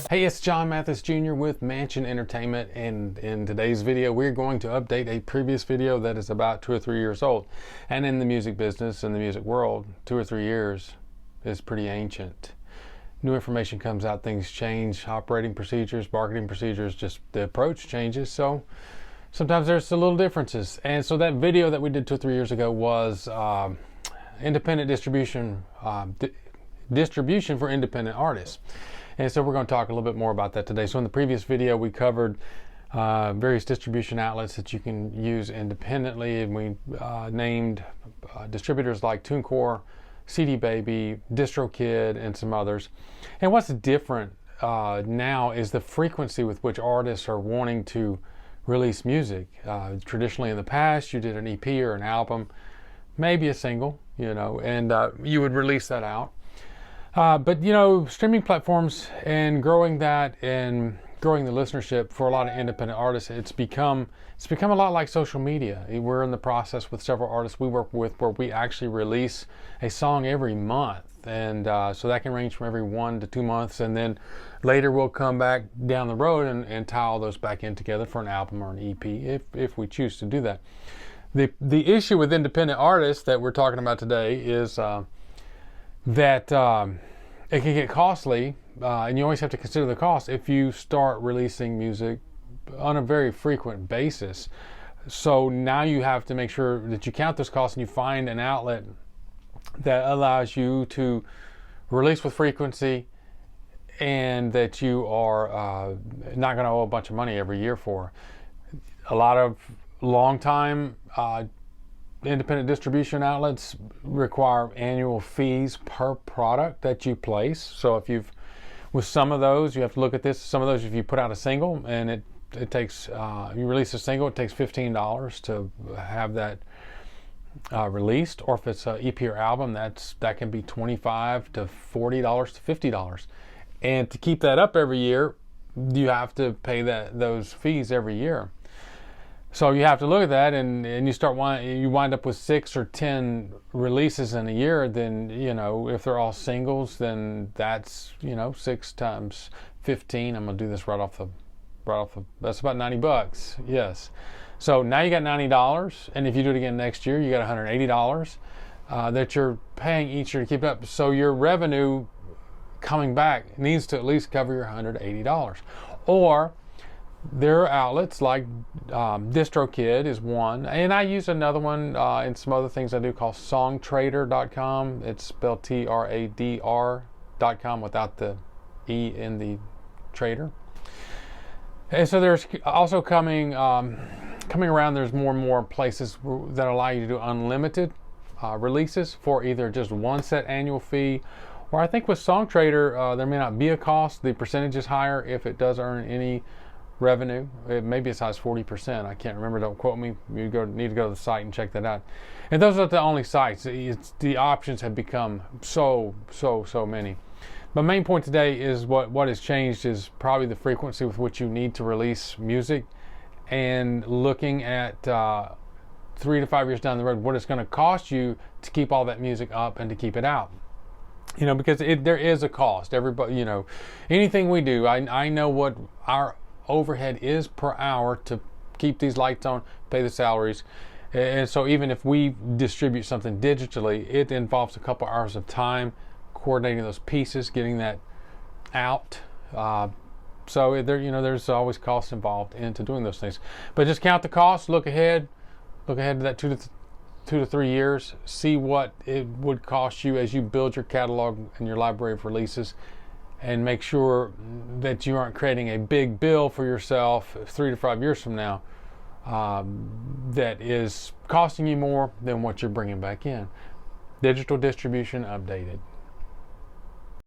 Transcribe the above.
Hey, it's John Mathis Jr. with Mansion Entertainment, and in today's video we're going to update a previous video that is about 2 or 3 years old. And in the music business, in the music world, 2 or 3 years is pretty ancient. New information comes out, things change, operating procedures, marketing procedures, just the approach changes, so sometimes there's a little differences. And so that video that we did 2 or 3 years ago was independent distribution, distribution for independent artists. And so we're going to talk a little bit more about that today. So in the previous video, we covered various distribution outlets that you can use independently, and we named distributors like TuneCore, CD Baby, DistroKid, and some others. And what's different now is the frequency with which artists are wanting to release music. Traditionally in the past, you did an EP or an album, maybe a single, and you would release that out. But streaming platforms and growing that and growing the listenership for a lot of independent artists, it's become a lot like social media. We're in the process with several artists we work with where we actually release a song every month, and so that can range from every 1 to 2 months, and then later we'll come back down the road and tie all those back in together for an album or an EP if we choose to do that. The issue with independent artists that we're talking about today is that it can get costly, and you always have to consider the cost if you start releasing music on a very frequent basis. So now you have to make sure that you count those costs and you find an outlet that allows you to release with frequency and that you are not going to owe a bunch of money every year for. A lot of long-time independent distribution outlets require annual fees per product that you place. So with some of those, you have to look at this. Some of those, if you put out a single and it takes, you release a single, it takes $15 to have that released. Or if it's an EP or album, that can be $25 to $40 to $50. And to keep that up every year, you have to pay those fees every year. So you have to look at that, and you wind up with 6 or 10 releases in a year. Then if they're all singles, then that's 6 times 15. I'm gonna do this right off the. That's about $90. Yes. So now you got $90, and if you do it again next year, you got $180 that you're paying each year to keep it up. So your revenue coming back needs to at least cover your $180, or there are outlets like DistroKid is one, and I use another one and some other things I do called songtrader.com. It's spelled TRADR.com without the E in the trader. And so there's also coming around, there's more and more places that allow you to do unlimited releases for either just one set annual fee, or I think with SongTrader there may not be a cost. The percentage is higher if it does earn any revenue. It may be as high as 40%. I can't remember. Don't quote me. You need to go to the site and check that out. And those are the only sites. The options have become so many. My main point today is what has changed is probably the frequency with which you need to release music, and looking at 3 to 5 years down the road, what it's going to cost you to keep all that music up and to keep it out. Because there is a cost. Everybody, anything we do, I know what our overhead is per hour to keep these lights on, pay the salaries. And so even if we distribute something digitally, it involves a couple hours of time coordinating those pieces, getting that out. So there's always costs involved into doing those things. But just count the costs, look ahead to that 2 to 3 years, see what it would cost you as you build your catalog and your library of releases, and make sure that you aren't creating a big bill for yourself 3 to 5 years from now that is costing you more than what you're bringing back in. Digital distribution updated.